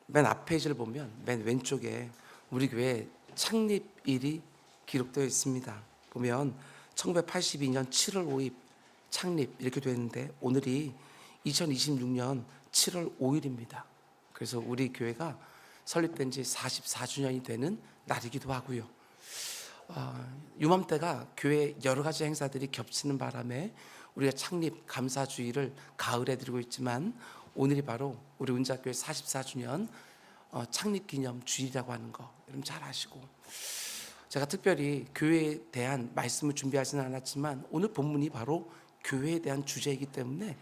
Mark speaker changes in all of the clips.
Speaker 1: 맨 앞 페이지를 보면 맨 왼쪽에 우리 교회 창립일이 기록되어 있습니다. 보면 1982년 7월 5일 창립 이렇게 되어 있는데 오늘이 2026년 7월 5일입니다. 그래서 우리 교회가 설립된 지 44주년이 되는 날이기도 하고요. 유맘때가 교회 여러 가지 행사들이 겹치는 바람에 우리가 창립 감사주의를 가을에 드리고 있지만 오늘이 바로 우리 은자교회 44주년 창립기념 주일이라고 하는 거 여러분 잘 아시고, 제가 특별히 교회에 대한 말씀을 준비하지는 않았지만 오늘 본문이 바로 교회에 대한 주제이기 때문에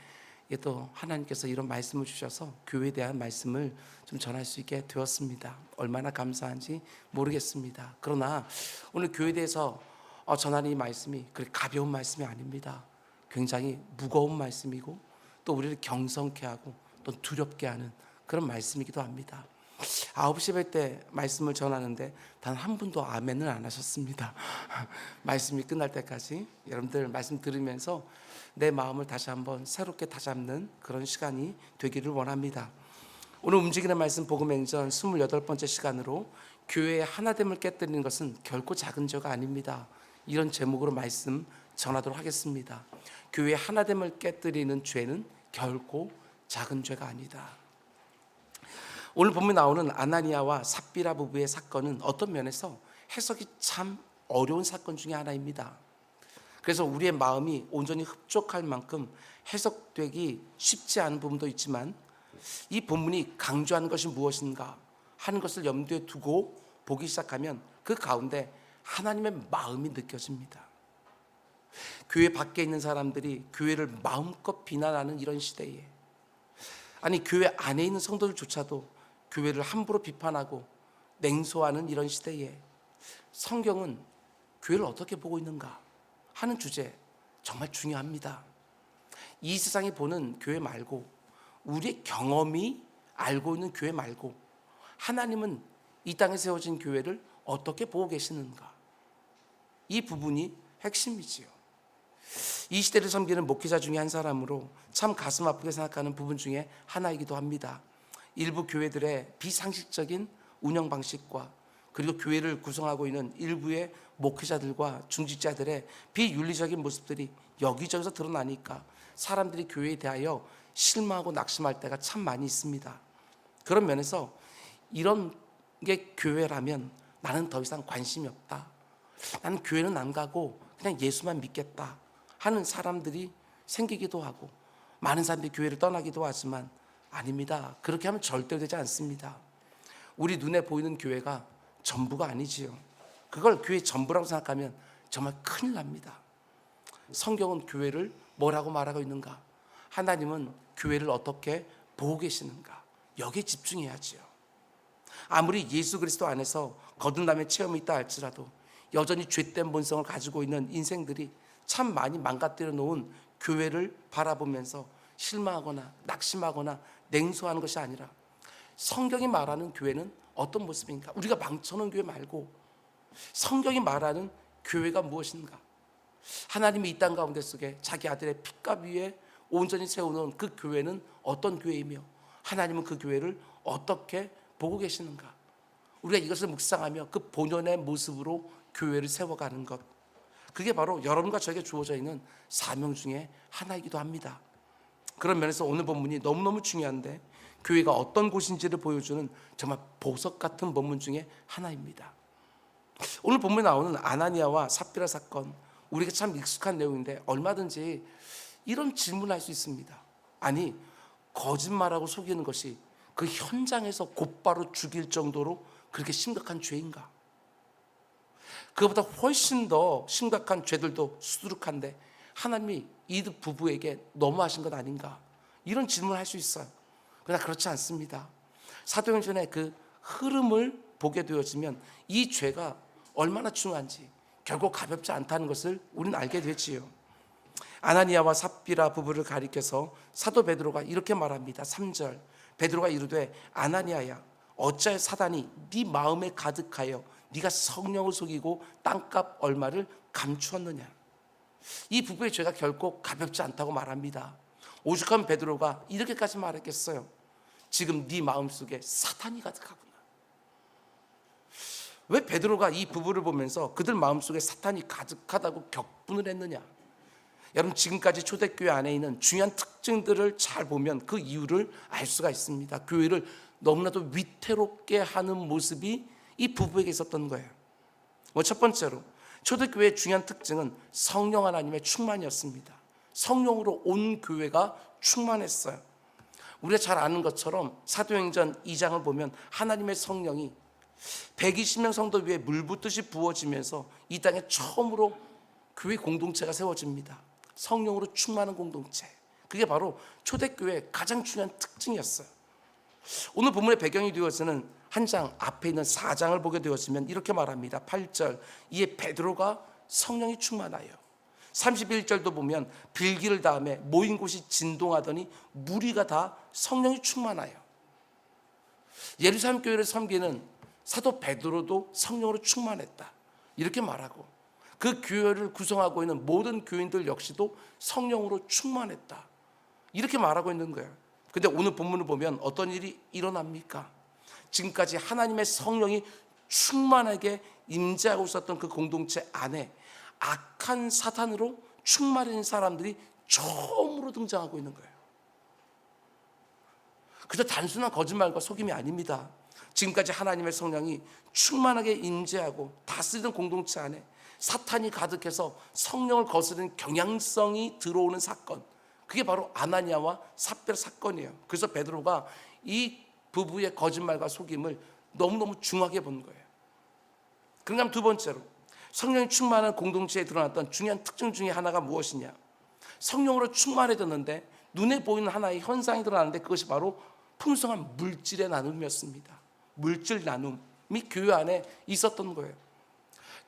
Speaker 1: 또 하나님께서 이런 말씀을 주셔서 교회에 대한 말씀을 좀 전할 수 있게 되었습니다. 얼마나 감사한지 모르겠습니다. 그러나 오늘 교회에 대해서 전하는 이 말씀이 그렇게 가벼운 말씀이 아닙니다. 굉장히 무거운 말씀이고 또 우리를 경성케 하고 또 두렵게 하는 그런 말씀이기도 합니다. 9시 뵐 때 말씀을 전하는데 단 한 분도 아멘을 안 하셨습니다. 말씀이 끝날 때까지 여러분들 말씀 들으면서 내 마음을 다시 한번 새롭게 다잡는 그런 시간이 되기를 원합니다. 오늘 움직이는 말씀 복음행전 28번째 시간으로 교회의 하나됨을 깨뜨리는 것은 결코 작은 죄가 아닙니다. 이런 제목으로 말씀 전하도록 하겠습니다. 교회의 하나됨을 깨뜨리는 죄는 결코 작은 죄가 아니다. 오늘 본문에 나오는 아나니아와 삽비라 부부의 사건은 어떤 면에서 해석이 참 어려운 사건 중에 하나입니다. 그래서 우리의 마음이 온전히 흡족할 만큼 해석되기 쉽지 않은 부분도 있지만 이 본문이 강조하는 것이 무엇인가 하는 것을 염두에 두고 보기 시작하면 그 가운데 하나님의 마음이 느껴집니다. 교회 밖에 있는 사람들이 교회를 마음껏 비난하는 이런 시대에, 아니 교회 안에 있는 성도들조차도 교회를 함부로 비판하고 냉소하는 이런 시대에 성경은 교회를 어떻게 보고 있는가 하는 주제 정말 중요합니다. 이 세상이 보는 교회 말고 우리의 경험이 알고 있는 교회 말고 하나님은 이 땅에 세워진 교회를 어떻게 보고 계시는가, 이 부분이 핵심이지요. 이 시대를 섬기는 목회자 중에 한 사람으로 참 가슴 아프게 생각하는 부분 중에 하나이기도 합니다. 일부 교회들의 비상식적인 운영 방식과 그리고 교회를 구성하고 있는 일부의 목회자들과 중직자들의 비윤리적인 모습들이 여기저기서 드러나니까 사람들이 교회에 대하여 실망하고 낙심할 때가 참 많이 있습니다. 그런 면에서 이런 게 교회라면 나는 더 이상 관심이 없다, 나는 교회는 안 가고 그냥 예수만 믿겠다 하는 사람들이 생기기도 하고 많은 사람들이 교회를 떠나기도 하지만 아닙니다. 그렇게 하면 절대 되지 않습니다. 우리 눈에 보이는 교회가 전부가 아니지요. 그걸 교회의 전부라고 생각하면 정말 큰일 납니다. 성경은 교회를 뭐라고 말하고 있는가, 하나님은 교회를 어떻게 보고 계시는가, 여기에 집중해야지요. 아무리 예수 그리스도 안에서 거듭남의 체험이 있다 할지라도 여전히 죄된 본성을 가지고 있는 인생들이 참 많이 망가뜨려 놓은 교회를 바라보면서 실망하거나 낙심하거나 냉소하는 것이 아니라 성경이 말하는 교회는 어떤 모습인가, 우리가 망쳐놓은 교회 말고 성경이 말하는 교회가 무엇인가, 하나님이 이 땅 가운데 속에 자기 아들의 핏값 위에 온전히 세워놓은 그 교회는 어떤 교회이며 하나님은 그 교회를 어떻게 보고 계시는가, 우리가 이것을 묵상하며 그 본연의 모습으로 교회를 세워가는 것, 그게 바로 여러분과 저에게 주어져 있는 사명 중에 하나이기도 합니다. 그런 면에서 오늘 본문이 너무너무 중요한데 교회가 어떤 곳인지를 보여주는 정말 보석 같은 본문 중에 하나입니다. 오늘 본문에 나오는 아나니아와 삽비라 사건, 우리가 참 익숙한 내용인데 얼마든지 이런 질문을 할 수 있습니다. 아니, 거짓말하고 속이는 것이 그 현장에서 곧바로 죽일 정도로 그렇게 심각한 죄인가? 그것보다 훨씬 더 심각한 죄들도 수두룩한데 하나님이 이 부부에게 너무하신 것 아닌가? 이런 질문을 할 수 있어요. 그러나 그렇지 않습니다. 사도행전의 그 흐름을 보게 되어지면 이 죄가 얼마나 중요한지 결국 가볍지 않다는 것을 우리는 알게 되지요. 아나니아와 삽비라 부부를 가리켜서 사도 베드로가 이렇게 말합니다. 3절, 베드로가 이르되 아나니아야, 어찌하여 사단이 네 마음에 가득하여 네가 성령을 속이고 땅값 얼마를 감추었느냐. 이 부부의 죄가 결코 가볍지 않다고 말합니다. 오죽하면 베드로가 이렇게까지 말했겠어요. 지금 네 마음속에 사탄이 가득하구나. 왜 베드로가 이 부부를 보면서 그들 마음속에 사탄이 가득하다고 격분을 했느냐? 여러분, 지금까지 초대교회 안에 있는 중요한 특징들을 잘 보면 그 이유를 알 수가 있습니다. 교회를 너무나도 위태롭게 하는 모습이 이 부부에게 있었던 거예요. 첫 번째로 초대교회의 중요한 특징은 성령 하나님의 충만이었습니다. 성령으로 온 교회가 충만했어요. 우리가 잘 아는 것처럼 사도행전 2장을 보면 하나님의 성령이 120명 성도 위에 물 붓듯이 부어지면서 이 땅에 처음으로 교회 공동체가 세워집니다. 성령으로 충만한 공동체, 그게 바로 초대교회의 가장 중요한 특징이었어요. 오늘 본문의 배경이 되어서는 한 장 앞에 있는 4장을 보게 되었으면 이렇게 말합니다. 8절, 이에 베드로가 성령이 충만하여. 31절도 보면 빌기를 다음에 모인 곳이 진동하더니 무리가 다 성령이 충만하여. 예루살렘 교회를 섬기는 사도 베드로도 성령으로 충만했다, 이렇게 말하고, 그 교회를 구성하고 있는 모든 교인들 역시도 성령으로 충만했다, 이렇게 말하고 있는 거예요. 근데 오늘 본문을 보면 어떤 일이 일어납니까? 지금까지 하나님의 성령이 충만하게 임재하고 있었던 그 공동체 안에 악한 사탄으로 충만한 사람들이 처음으로 등장하고 있는 거예요. 그저 단순한 거짓말과 속임이 아닙니다. 지금까지 하나님의 성령이 충만하게 임재하고 다스리는 공동체 안에 사탄이 가득해서 성령을 거스르는 경향성이 들어오는 사건, 그게 바로 아나니아와 삽비라 사건이에요. 그래서 베드로가 이 부부의 거짓말과 속임을 너무너무 중하게 본 거예요. 그럼 두 번째로 성령이 충만한 공동체에 드러났던 중요한 특징 중에 하나가 무엇이냐? 성령으로 충만해졌는데 눈에 보이는 하나의 현상이 드러나는데 그것이 바로 풍성한 물질의 나눔이었습니다. 물질 나눔이 교회 안에 있었던 거예요.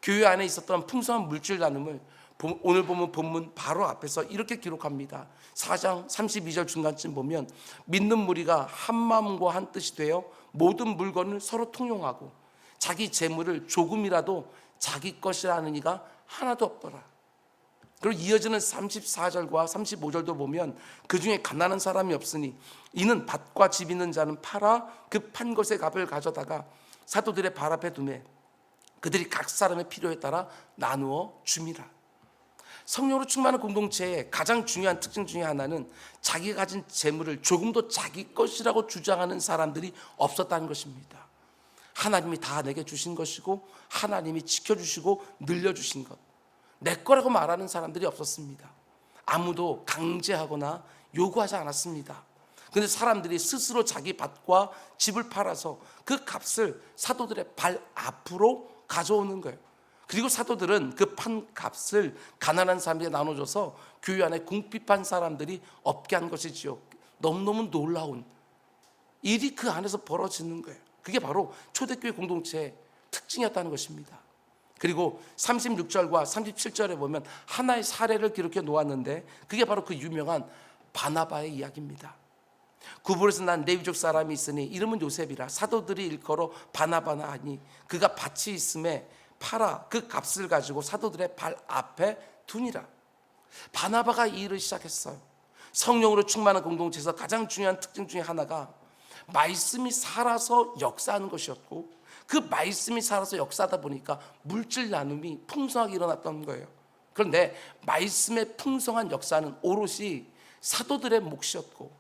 Speaker 1: 교회 안에 있었던 풍성한 물질 나눔을 오늘 보면 본문 바로 앞에서 이렇게 기록합니다. 4장 32절 중간쯤 보면 믿는 무리가 한 마음과 한 뜻이 되어 모든 물건을 서로 통용하고 자기 재물을 조금이라도 자기 것이라는 이가 하나도 없더라. 그리고 이어지는 34절과 35절도 보면 그 중에 가난한 사람이 없으니 이는 밭과 집 있는 자는 팔아 그 판 것의 값을 가져다가 사도들의 발 앞에 두매 그들이 각 사람의 필요에 따라 나누어 줌이라. 성령으로 충만한 공동체의 가장 중요한 특징 중에 하나는 자기가 가진 재물을 조금도 자기 것이라고 주장하는 사람들이 없었다는 것입니다. 하나님이 다 내게 주신 것이고 하나님이 지켜주시고 늘려주신 것, 내 거라고 말하는 사람들이 없었습니다. 아무도 강제하거나 요구하지 않았습니다. 그런데 사람들이 스스로 자기 밭과 집을 팔아서 그 값을 사도들의 발 앞으로 가져오는 거예요. 그리고 사도들은 그 판 값을 가난한 사람들에게 나눠줘서 교회 안에 궁핍한 사람들이 없게 한 것이지요. 너무너무 놀라운 일이 그 안에서 벌어지는 거예요. 그게 바로 초대교회 공동체의 특징이었다는 것입니다. 그리고 36절과 37절에 보면 하나의 사례를 기록해 놓았는데 그게 바로 그 유명한 바나바의 이야기입니다. 구불에서 난 레위족 사람이 있으니 이름은 요셉이라 사도들이 일컬어 바나바나 하니 그가 밭이 있음에 팔아 그 값을 가지고 사도들의 발 앞에 두니라. 바나바가 이 일을 시작했어요. 성령으로 충만한 공동체에서 가장 중요한 특징 중에 하나가 말씀이 살아서 역사하는 것이었고, 그 말씀이 살아서 역사하다 보니까 물질 나눔이 풍성하게 일어났던 거예요. 그런데 말씀의 풍성한 역사는 오롯이 사도들의 몫이었고,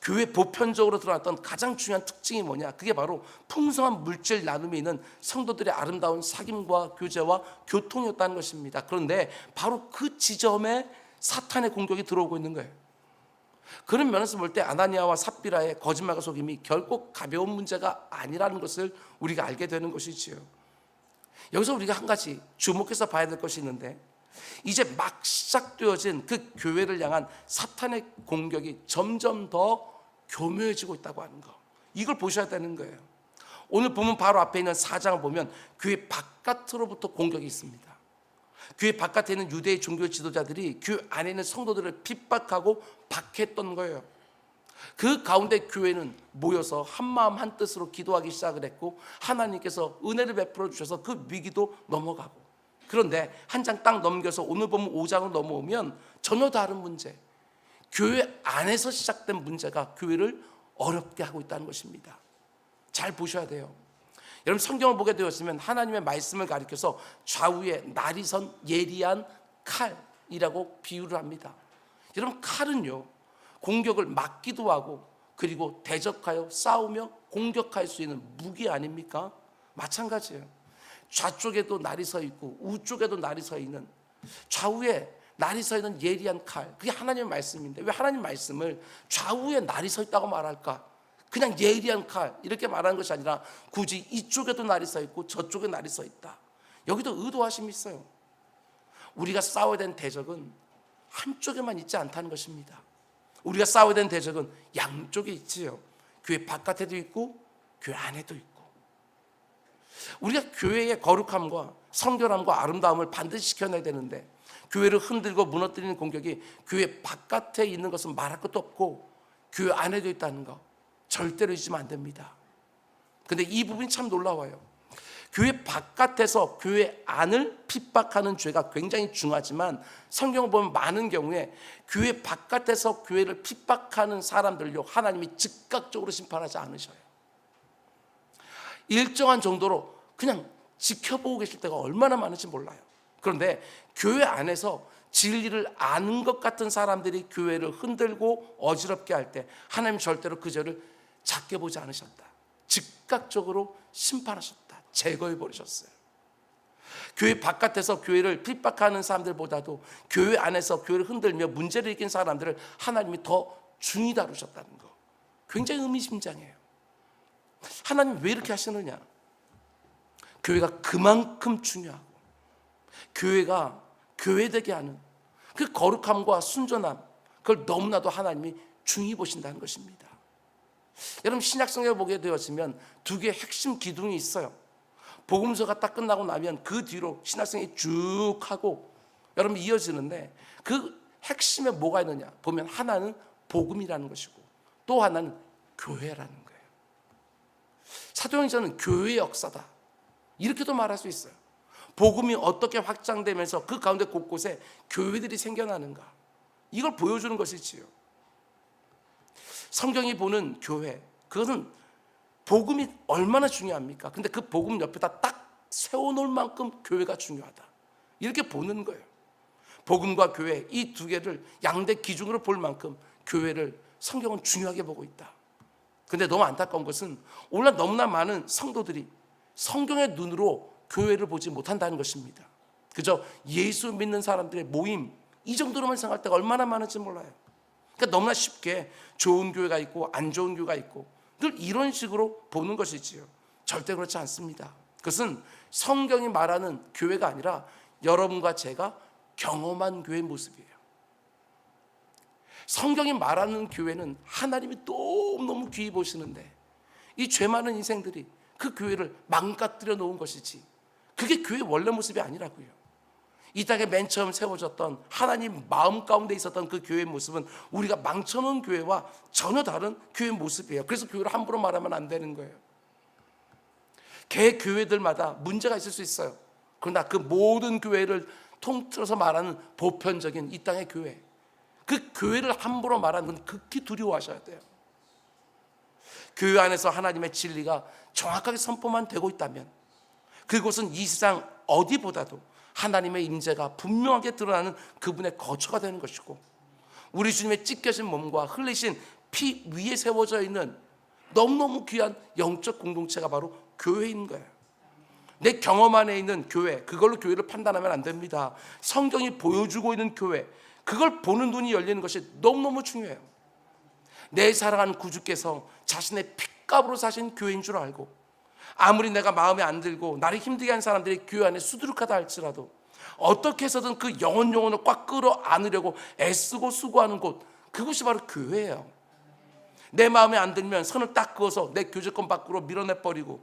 Speaker 1: 교회 보편적으로 드러났던 가장 중요한 특징이 뭐냐? 그게 바로 풍성한 물질 나눔이 있는 성도들의 아름다운 사귐과 교제와 교통이었다는 것입니다. 그런데 바로 그 지점에 사탄의 공격이 들어오고 있는 거예요. 그런 면에서 볼 때 아나니아와 삽비라의 거짓말과 속임이 결코 가벼운 문제가 아니라는 것을 우리가 알게 되는 것이지요. 여기서 우리가 한 가지 주목해서 봐야 될 것이 있는데, 이제 막 시작되어진 그 교회를 향한 사탄의 공격이 점점 더 교묘해지고 있다고 하는 거, 이걸 보셔야 되는 거예요. 오늘 보면 바로 앞에 있는 4장을 보면 교회 바깥으로부터 공격이 있습니다. 교회 바깥에 있는 유대의 종교 지도자들이 교회 안에 있는 성도들을 핍박하고 박해했던 거예요. 그 가운데 교회는 모여서 한마음 한뜻으로 기도하기 시작을 했고, 하나님께서 은혜를 베풀어 주셔서 그 위기도 넘어가고, 그런데 한 장 딱 넘겨서 오늘 보면 5장을 넘어오면 전혀 다른 문제, 교회 안에서 시작된 문제가 교회를 어렵게 하고 있다는 것입니다. 잘 보셔야 돼요. 여러분 성경을 보게 되었으면 하나님의 말씀을 가리켜서 좌우에 날이 선 예리한 칼이라고 비유를 합니다. 여러분 칼은요 공격을 막기도 하고 그리고 대적하여 싸우며 공격할 수 있는 무기 아닙니까? 마찬가지예요. 좌쪽에도 날이 서 있고 우쪽에도 날이 서 있는, 좌우에 날이 서 있는 예리한 칼, 그게 하나님의 말씀인데 왜 하나님 말씀을 좌우에 날이 서 있다고 말할까? 그냥 예리한 칼 이렇게 말하는 것이 아니라 굳이 이쪽에도 날이 서 있고 저쪽에 날이 서 있다. 여기도 의도하심이 있어요. 우리가 싸워야 되는 대적은 한쪽에만 있지 않다는 것입니다. 우리가 싸워야 되는 대적은 양쪽에 있지요. 교회 바깥에도 있고 교회 안에도 있고. 우리가 교회의 거룩함과 성결함과 아름다움을 반드시 지켜내야 되는데 교회를 흔들고 무너뜨리는 공격이 교회 바깥에 있는 것은 말할 것도 없고 교회 안에도 있다는 거 절대로 잊으면 안 됩니다. 근데 이 부분이 참 놀라워요. 교회 바깥에서 교회 안을 핍박하는 죄가 굉장히 중하지만 성경을 보면 많은 경우에 교회 바깥에서 교회를 핍박하는 사람들요 하나님이 즉각적으로 심판하지 않으셔요. 일정한 정도로 그냥 지켜보고 계실 때가 얼마나 많은지 몰라요. 그런데 교회 안에서 진리를 아는 것 같은 사람들이 교회를 흔들고 어지럽게 할 때 하나님 절대로 그 죄를 작게 보지 않으셨다. 즉각적으로 심판하셨다. 제거해 버리셨어요. 교회 바깥에서 교회를 핍박하는 사람들보다도 교회 안에서 교회를 흔들며 문제를 일으킨 사람들을 하나님이 더 중히 다루셨다는 거 굉장히 의미심장해요. 하나님 왜 이렇게 하시느냐? 교회가 그만큼 중요하고 교회가 교회되게 하는 그 거룩함과 순전함, 그걸 너무나도 하나님이 중히 보신다는 것입니다. 여러분 신약성경을 보게 되었으면 두 개의 핵심 기둥이 있어요. 복음서가 딱 끝나고 나면 그 뒤로 신약성경이 쭉 하고 여러분 이어지는데 그 핵심에 뭐가 있느냐 보면 하나는 복음이라는 것이고 또 하나는 교회라는 거예요. 사도행전은 교회의 역사다 이렇게도 말할 수 있어요. 복음이 어떻게 확장되면서 그 가운데 곳곳에 교회들이 생겨나는가 이걸 보여주는 것이지요. 성경이 보는 교회, 그것은 복음이 얼마나 중요합니까? 근데 그 복음 옆에다 딱 세워놓을 만큼 교회가 중요하다 이렇게 보는 거예요. 복음과 교회 이 두 개를 양대 기준으로 볼 만큼 교회를 성경은 중요하게 보고 있다. 근데 너무 안타까운 것은 오늘날 너무나 많은 성도들이 성경의 눈으로 교회를 보지 못한다는 것입니다. 그저 예수 믿는 사람들의 모임 이 정도로만 생각할 때가 얼마나 많은지 몰라요. 그러니까 너무나 쉽게 좋은 교회가 있고 안 좋은 교회가 있고 늘 이런 식으로 보는 것이지요. 절대 그렇지 않습니다. 그것은 성경이 말하는 교회가 아니라 여러분과 제가 경험한 교회의 모습이에요. 성경이 말하는 교회는 하나님이 너무너무 귀히 보시는데 이 죄 많은 인생들이 그 교회를 망가뜨려 놓은 것이지 그게 교회의 원래 모습이 아니라고요. 이 땅에 맨 처음 세워졌던 하나님 마음 가운데 있었던 그 교회의 모습은 우리가 망쳐놓은 교회와 전혀 다른 교회의 모습이에요. 그래서 교회를 함부로 말하면 안 되는 거예요. 개 교회들마다 문제가 있을 수 있어요. 그러나 그 모든 교회를 통틀어서 말하는 보편적인 이 땅의 교회, 그 교회를 함부로 말하는 건 극히 두려워하셔야 돼요. 교회 안에서 하나님의 진리가 정확하게 선포만 되고 있다면 그곳은 이 세상 어디보다도 하나님의 임재가 분명하게 드러나는 그분의 거처가 되는 것이고 우리 주님의 찢겨진 몸과 흘리신 피 위에 세워져 있는 너무너무 귀한 영적 공동체가 바로 교회인 거예요. 내 경험 안에 있는 교회, 그걸로 교회를 판단하면 안 됩니다. 성경이 보여주고 있는 교회, 그걸 보는 눈이 열리는 것이 너무너무 중요해요. 내 사랑하는 구주께서 자신의 핏값으로 사신 교회인 줄 알고 아무리 내가 마음에 안 들고 나를 힘들게 하는 사람들이 교회 안에 수두룩하다 할지라도 어떻게 해서든 그 영혼을 꽉 끌어안으려고 애쓰고 수고하는 곳, 그곳이 바로 교회예요. 내 마음에 안 들면 선을 딱 그어서 내 교제권 밖으로 밀어내버리고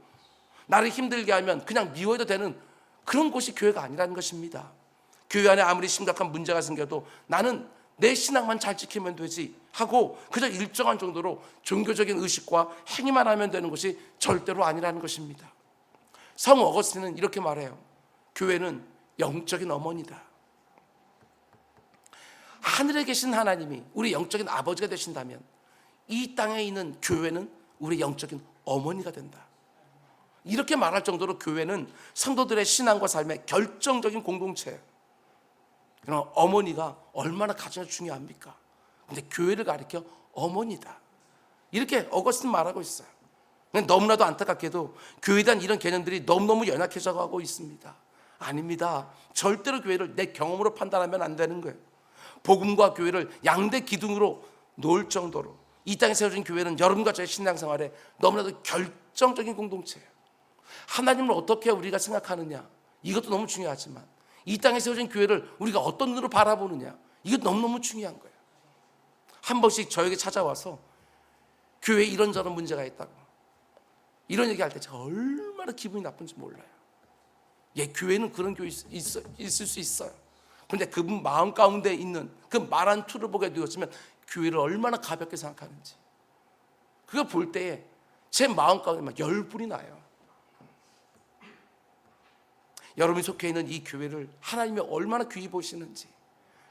Speaker 1: 나를 힘들게 하면 그냥 미워해도 되는 그런 곳이 교회가 아니라는 것입니다. 교회 안에 아무리 심각한 문제가 생겨도 나는 내 신앙만 잘 지키면 되지 하고 그저 일정한 정도로 종교적인 의식과 행위만 하면 되는 것이 절대로 아니라는 것입니다. 성 어거스틴은 이렇게 말해요. 교회는 영적인 어머니다. 하늘에 계신 하나님이 우리 영적인 아버지가 되신다면 이 땅에 있는 교회는 우리 영적인 어머니가 된다. 이렇게 말할 정도로 교회는 성도들의 신앙과 삶의 결정적인 공동체예요. 그럼 어머니가 얼마나 가장 중요합니까? 근데 교회를 가리켜 어머니다, 이렇게 어거스틴 말하고 있어요. 너무나도 안타깝게도 교회에 대한 이런 개념들이 너무너무 연약해져 가고 있습니다. 아닙니다. 절대로 교회를 내 경험으로 판단하면 안 되는 거예요. 복음과 교회를 양대 기둥으로 놓을 정도로 이 땅에 세워진 교회는 여러분과 저의 신앙생활에 너무나도 결정적인 공동체예요. 하나님을 어떻게 우리가 생각하느냐, 이것도 너무 중요하지만 이 땅에 세워진 교회를 우리가 어떤 눈으로 바라보느냐, 이것도 너무너무 중요한 거예요. 한 번씩 저에게 찾아와서 교회에 이런저런 문제가 있다고 이런 얘기할 때 제가 얼마나 기분이 나쁜지 몰라요. 예, 교회는 그런 교회 있을 수 있어요. 그런데 그분 마음 가운데 있는 그 말 한 투를 보게 되었으면 교회를 얼마나 가볍게 생각하는지, 그거 볼 때에 제 마음 가운데 막 열불이 나요. 여러분이 속해 있는 이 교회를 하나님이 얼마나 귀히 보시는지,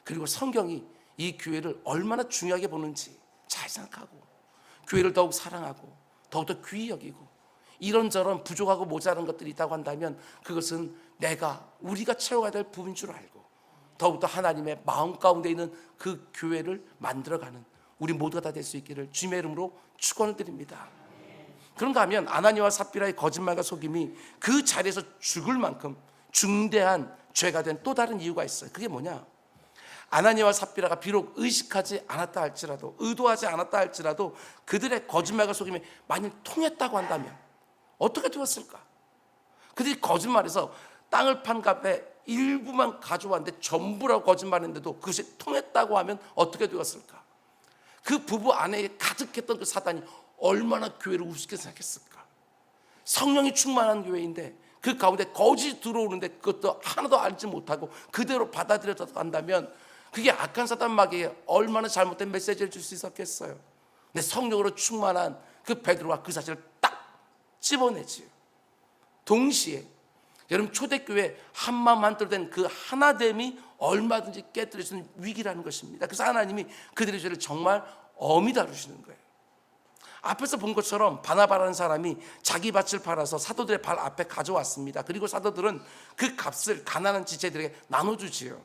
Speaker 1: 그리고 성경이 이 교회를 얼마나 중요하게 보는지 잘 생각하고 교회를 더욱 사랑하고 더욱더 귀히 여기고, 이런저런 부족하고 모자란 것들이 있다고 한다면 그것은 우리가 채워야 될 부분인 줄 알고 더욱더 하나님의 마음 가운데 있는 그 교회를 만들어가는 우리 모두가 다 될 수 있기를 주님의 이름으로 축원을 드립니다. 그런가 하면 아나니아와 삽비라의 거짓말과 속임이 그 자리에서 죽을 만큼 중대한 죄가 된 또 다른 이유가 있어요. 그게 뭐냐? 아나니아와 삽비라가 비록 의식하지 않았다 할지라도, 의도하지 않았다 할지라도 그들의 거짓말과 속임이 만일 통했다고 한다면 어떻게 되었을까? 그들이 거짓말해서 땅을 판 값의 일부만 가져왔는데 전부라고 거짓말했는데도 그것이 통했다고 하면 어떻게 되었을까? 그 부부 안에 가득했던 그 사단이 얼마나 교회를 우습게 생각했을까? 성령이 충만한 교회인데 그 가운데 거짓이 들어오는데 그것도 하나도 알지 못하고 그대로 받아들여서 한다면 그게 악한 사단 마귀에 얼마나 잘못된 메시지를 줄 수 있었겠어요. 근데 성령으로 충만한 그 베드로가 그 사실을 딱 집어내지요. 동시에 여러분, 초대교회 한마음 한뜻 된 그 하나됨이 얼마든지 깨뜨릴 수 있는 위기라는 것입니다. 그래서 하나님이 그들의 죄를 정말 엄히 다루시는 거예요. 앞에서 본 것처럼 바나바라는 사람이 자기 밭을 팔아서 사도들의 발 앞에 가져왔습니다. 그리고 사도들은 그 값을 가난한 지체들에게 나눠주지요.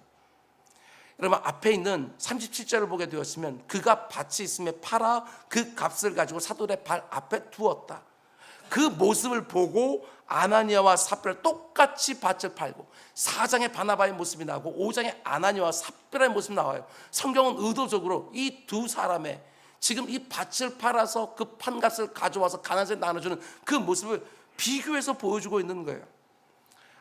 Speaker 1: 여러분, 앞에 있는 37절을 보게 되었으면 그가 밭이 있음에 팔아 그 값을 가지고 사도들의 발 앞에 두었다. 그 모습을 보고 아나니아와 삽비라 똑같이 밭을 팔고, 4장에 바나바의 모습이 나오고 5장에 아나니아와 삽비라의 모습이 나와요. 성경은 의도적으로 이 두 사람의 지금 이 밭을 팔아서 그 판값을 가져와서 가난에 나눠주는 그 모습을 비교해서 보여주고 있는 거예요.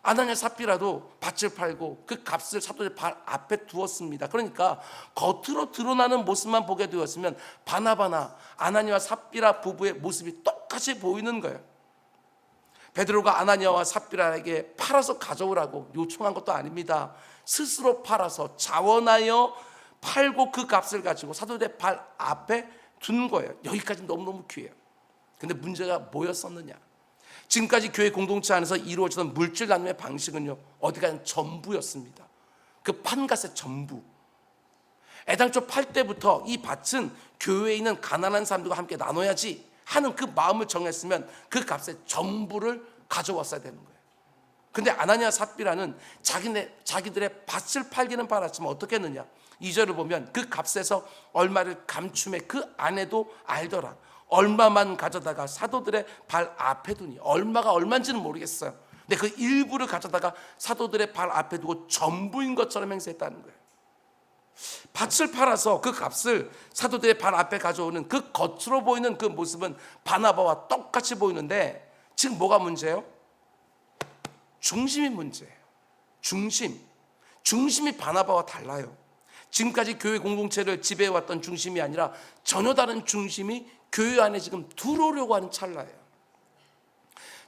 Speaker 1: 아나니아 삽비라도 밭을 팔고 그 값을 사도의 발 앞에 두었습니다. 그러니까 겉으로 드러나는 모습만 보게 되었으면 바나바나 아나니아와 삽비라 부부의 모습이 똑같이 보이는 거예요. 베드로가 아나니아와 삽비라에게 팔아서 가져오라고 요청한 것도 아닙니다. 스스로 팔아서 자원하여 팔고 그 값을 가지고 사도들의 발 앞에 둔 거예요. 여기까지 너무너무 귀해요. 근데 문제가 뭐였었느냐? 지금까지 교회 공동체 안에서 이루어지던 물질 나눔의 방식은요, 어디 가든 전부였습니다. 그 판갓의 전부. 애당초 팔 때부터 이 밭은 교회에 있는 가난한 사람들과 함께 나눠야지 하는 그 마음을 정했으면 그 값의 전부를 가져왔어야 되는 거예요. 근데 아나니아 삽비라는 자기들의 밭을 팔기는 팔았지만 어떻게 했느냐? 2절을 보면 그 값에서 얼마를 감춤해 그 아내도 알더라. 얼마만 가져다가 사도들의 발 앞에 두니, 얼마가 얼마인지는 모르겠어요. 근데 그 일부를 가져다가 사도들의 발 앞에 두고 전부인 것처럼 행세했다는 거예요. 밭을 팔아서 그 값을 사도들의 발 앞에 가져오는 그 겉으로 보이는 그 모습은 바나바와 똑같이 보이는데 지금 뭐가 문제예요? 중심이 문제예요. 중심이 바나바와 달라요. 지금까지 교회 공동체를 지배해왔던 중심이 아니라 전혀 다른 중심이 교회 안에 지금 들어오려고 하는 찰나예요.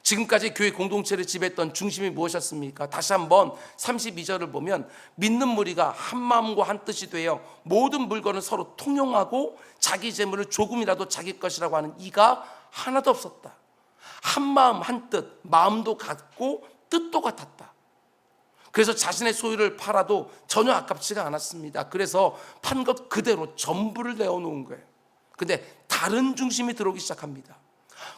Speaker 1: 지금까지 교회 공동체를 지배했던 중심이 무엇이었습니까? 다시 한번 32절을 보면 믿는 무리가 한 마음과 한 뜻이 되어 모든 물건을 서로 통용하고 자기 재물을 조금이라도 자기 것이라고 하는 이가 하나도 없었다. 한 마음 한 뜻, 마음도 같고 뜻도 같았다. 그래서 자신의 소유를 팔아도 전혀 아깝지가 않았습니다. 그래서 판 것 그대로 전부를 내어놓은 거예요. 근데 단 다른 중심이 들어오기 시작합니다.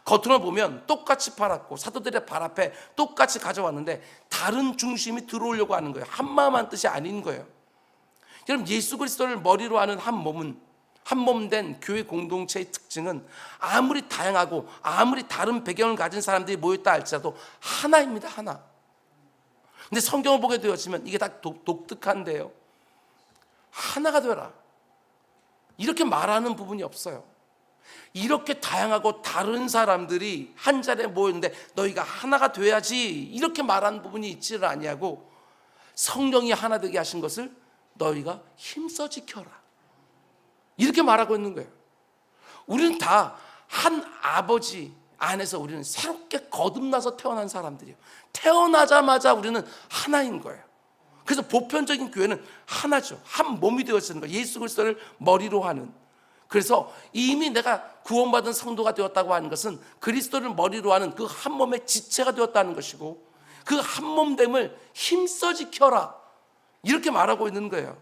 Speaker 1: 겉으로 보면 똑같이 팔았고 사도들의 발 앞에 똑같이 가져왔는데 다른 중심이 들어오려고 하는 거예요. 한마음 한뜻이 아닌 거예요. 여러분, 예수 그리스도를 머리로 하는 한 몸은, 한 몸 된 교회 공동체의 특징은 아무리 다양하고 아무리 다른 배경을 가진 사람들이 모였다 할지라도 하나입니다. 하나. 근데 성경을 보게 되었지만 이게 다 독특한데요, 하나가 되라 이렇게 말하는 부분이 없어요. 이렇게 다양하고 다른 사람들이 한 자리에 모였는데 너희가 하나가 돼야지 이렇게 말하는 부분이 있지를 아니하고, 성령이 하나 되게 하신 것을 너희가 힘써 지켜라 이렇게 말하고 있는 거예요. 우리는 다 한 아버지 안에서 우리는 새롭게 거듭나서 태어난 사람들이에요. 태어나자마자 우리는 하나인 거예요. 그래서 보편적인 교회는 하나죠. 한 몸이 되어지는 거예요. 예수 그리스도를 머리로 하는. 그래서 이미 내가 구원받은 성도가 되었다고 하는 것은 그리스도를 머리로 하는 그 한 몸의 지체가 되었다는 것이고, 그 한 몸됨을 힘써 지켜라 이렇게 말하고 있는 거예요.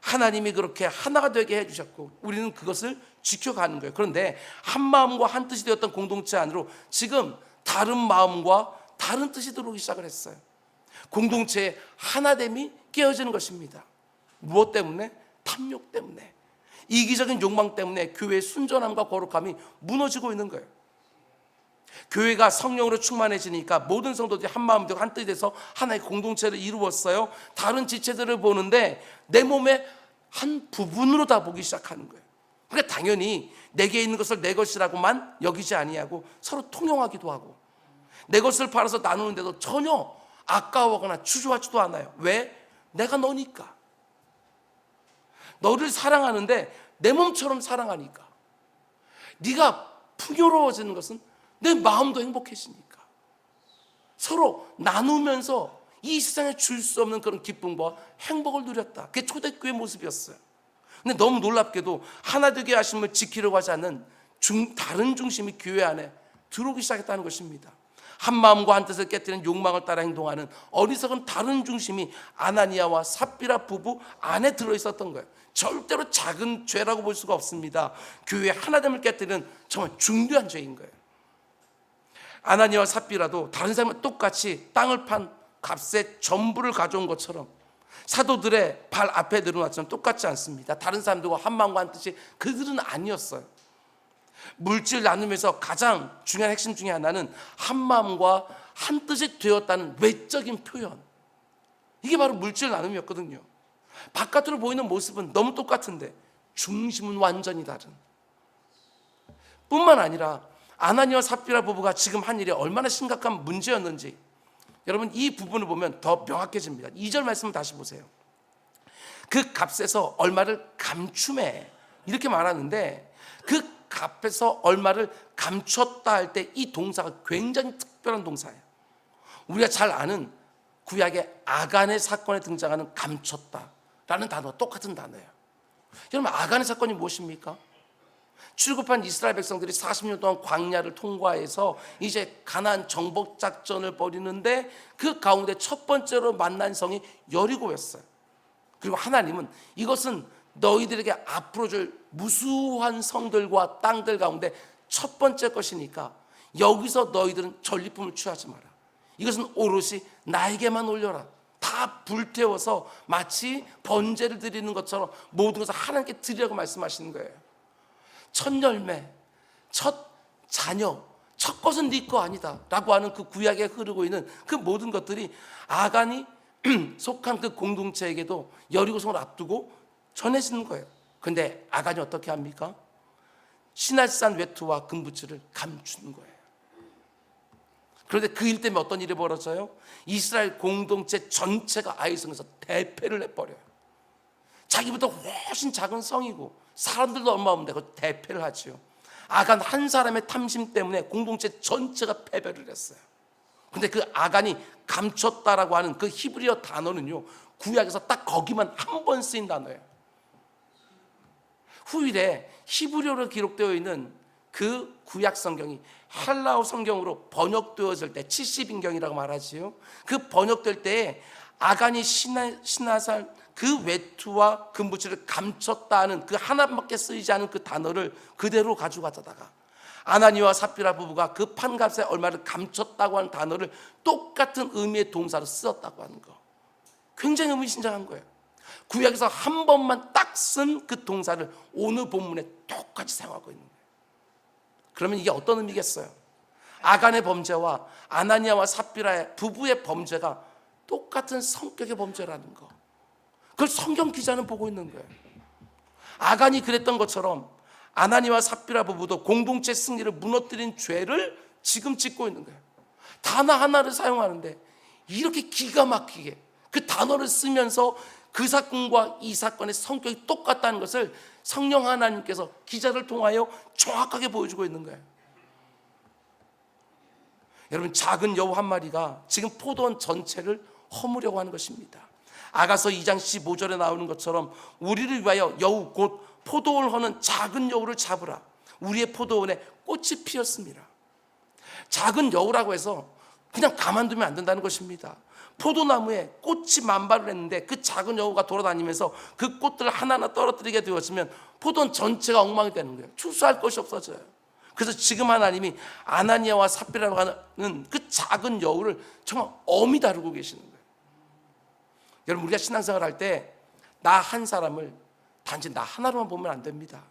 Speaker 1: 하나님이 그렇게 하나가 되게 해주셨고 우리는 그것을 지켜가는 거예요. 그런데 한 마음과 한 뜻이 되었던 공동체 안으로 지금 다른 마음과 다른 뜻이 들어오기 시작을 했어요. 공동체의 하나됨이 깨어지는 것입니다. 무엇 때문에? 탐욕 때문에, 이기적인 욕망 때문에 교회의 순전함과 거룩함이 무너지고 있는 거예요. 교회가 성령으로 충만해지니까 모든 성도들이 한 마음 되고 한 뜻이 돼서 하나의 공동체를 이루었어요. 다른 지체들을 보는데 내 몸의 한 부분으로 다 보기 시작하는 거예요. 그러니까 당연히 내게 있는 것을 내 것이라고만 여기지 아니하고 서로 통용하기도 하고, 내 것을 팔아서 나누는데도 전혀 아까워하거나 추조하지도 않아요. 왜? 내가 너니까. 너를 사랑하는데 내 몸처럼 사랑하니까. 네가 풍요로워지는 것은 내 마음도 행복해지니까. 서로 나누면서 이 세상에 줄 수 없는 그런 기쁨과 행복을 누렸다. 그게 초대교회 모습이었어요. 근데 너무 놀랍게도 하나 되게 하심을 지키려고 하지 않는 다른 중심이 교회 안에 들어오기 시작했다는 것입니다. 한 마음과 한 뜻을 깨뜨리는 욕망을 따라 행동하는 어리석은 다른 중심이 아나니아와 삽비라 부부 안에 들어있었던 거예요. 절대로 작은 죄라고 볼 수가 없습니다. 교회의 하나됨을 깨뜨리는 정말 중요한 죄인 거예요. 아나니아와 삽비라도 다른 사람과 똑같이 땅을 판 값의 전부를 가져온 것처럼 사도들의 발 앞에 내려놨지만 똑같지 않습니다. 다른 사람들과 한 마음과 한 뜻이 그들은 아니었어요. 물질 나누면서 가장 중요한 핵심 중에 하나는 한 마음과 한 뜻이 되었다는 외적인 표현, 이게 바로 물질 나눔이었거든요. 바깥으로 보이는 모습은 너무 똑같은데 중심은 완전히 다른. 뿐만 아니라 아나니아와 삽비라 부부가 지금 한 일이 얼마나 심각한 문제였는지 여러분 이 부분을 보면 더 명확해집니다. 2절 말씀을 다시 보세요. 그 값에서 얼마를 감춤해 이렇게 말하는데, 그 값에서 얼마를 감췄다 할 때 이 동사가 굉장히 특별한 동사예요. 우리가 잘 아는 구약의 아간의 사건에 등장하는 감췄다라는 단어와 똑같은 단어예요. 여러분, 아간의 사건이 무엇입니까? 출국한 이스라엘 백성들이 40년 동안 광야를 통과해서 이제 가나안 정복 작전을 벌이는데 그 가운데 첫 번째로 만난 성이 여리고였어요. 그리고 하나님은 이것은 너희들에게 앞으로 줄 무수한 성들과 땅들 가운데 첫 번째 것이니까 여기서 너희들은 전리품을 취하지 마라. 이것은 오롯이 나에게만 올려라. 다 불태워서 마치 번제를 드리는 것처럼 모든 것을 하나님께 드리라고 말씀하시는 거예요. 첫 열매, 첫 자녀, 첫 것은 네 거 아니다 라고 하는 그 구약에 흐르고 있는 그 모든 것들이 아간이 속한 그 공동체에게도 여리고성을 앞두고 전해지는 거예요. 그런데 아간이 어떻게 합니까? 시날산 외투와 금부츠를 감추는 거예요. 그런데 그 일 때문에 어떤 일이 벌어져요? 이스라엘 공동체 전체가 아이성에서 대패를 해버려요. 자기보다 훨씬 작은 성이고 사람들도 얼마 없는데 그 대패를 하지요. 아간 한 사람의 탐심 때문에 공동체 전체가 패배를 했어요. 근데 그 아간이 감췄다라고 하는 그 히브리어 단어는요, 구약에서 딱 거기만 한 번 쓰인 단어예요. 후일에 히브리어로 기록되어 있는 그 구약 성경이 헬라어 성경으로 번역되어질 때 70인경이라고 말하지요. 그 번역될 때에 아간이 시나살 그 외투와 금부치를 감췄다는 그 하나밖에 쓰이지 않은 그 단어를 그대로 가지고 가다가 아나니와 삽비라 부부가 그 판값의 얼마를 감췄다고 하는 단어를 똑같은 의미의 동사로 쓰었다고 하는 거, 굉장히 의미심장한 거예요. 구약에서 한 번만 딱 쓴 그 동사를 오늘 본문에 똑같이 사용하고 있는 거예요. 그러면 이게 어떤 의미겠어요? 아간의 범죄와 아나니아와 삽비라의 부부의 범죄가 똑같은 성격의 범죄라는 거, 그걸 성경 기자는 보고 있는 거예요. 아간이 그랬던 것처럼 아나니와 삽비라 부부도 공동체 승리를 무너뜨린 죄를 지금 짓고 있는 거예요. 단어 하나를 사용하는데 이렇게 기가 막히게 그 단어를 쓰면서 그 사건과 이 사건의 성격이 똑같다는 것을 성령 하나님께서 기자를 통하여 정확하게 보여주고 있는 거예요. 여러분, 작은 여우 한 마리가 지금 포도원 전체를 허무려고 하는 것입니다. 아가서 2장 15절에 나오는 것처럼 우리를 위하여 여우 곧 포도원을 허는 작은 여우를 잡으라. 우리의 포도원에 꽃이 피었습니다. 작은 여우라고 해서 그냥 가만두면 안 된다는 것입니다. 포도나무에 꽃이 만발을 했는데 그 작은 여우가 돌아다니면서 그 꽃들을 하나하나 떨어뜨리게 되었으면 포도원 전체가 엉망이 되는 거예요. 추수할 것이 없어져요. 그래서 지금 하나님이 아나니아와 삽비라고 하는 그 작은 여우를 정말 엄히 다루고 계시는 거예요. 여러분, 우리가 신앙생활 할 때 나 한 사람을 단지 나 하나로만 보면 안 됩니다.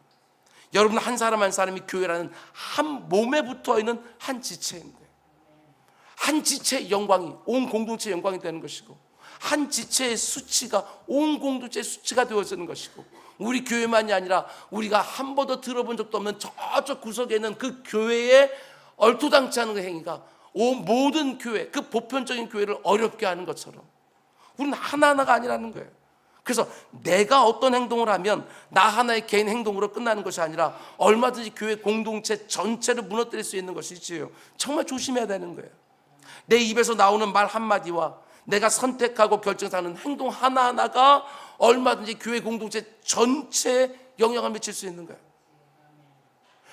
Speaker 1: 여러분, 한 사람 한 사람이 교회라는 한 몸에 붙어있는 한 지체인 거예요. 한 지체의 영광이 온 공동체의 영광이 되는 것이고, 한 지체의 수치가 온 공동체의 수치가 되어지는 것이고, 우리 교회만이 아니라 우리가 한 번도 들어본 적도 없는 저쪽 구석에 있는 그 교회에 얼토당치 않은 그 행위가 온 모든 교회, 그 보편적인 교회를 어렵게 하는 것처럼 우리는 하나하나가 아니라는 거예요. 그래서 내가 어떤 행동을 하면 나 하나의 개인 행동으로 끝나는 것이 아니라 얼마든지 교회 공동체 전체를 무너뜨릴 수 있는 것이지요. 정말 조심해야 되는 거예요. 내 입에서 나오는 말 한마디와 내가 선택하고 결정하는 행동 하나하나가 얼마든지 교회 공동체 전체에 영향을 미칠 수 있는 거예요.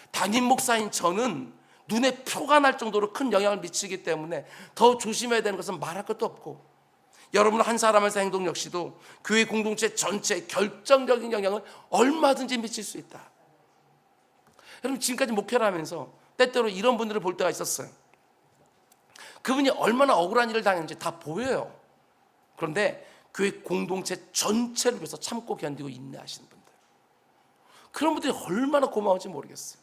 Speaker 1: 담임 목사인 저는 눈에 표가 날 정도로 큰 영향을 미치기 때문에 더 조심해야 되는 것은 말할 것도 없고, 여러분 한 사람의 행동 역시도 교회 공동체 전체에 결정적인 영향을 얼마든지 미칠 수 있다. 여러분, 지금까지 목회를 하면서 때때로 이런 분들을 볼 때가 있었어요. 그분이 얼마나 억울한 일을 당했는지 다 보여요. 그런데 교회 공동체 전체를 위해서 참고 견디고 인내하시는 분들, 그런 분들이 얼마나 고마운지 모르겠어요.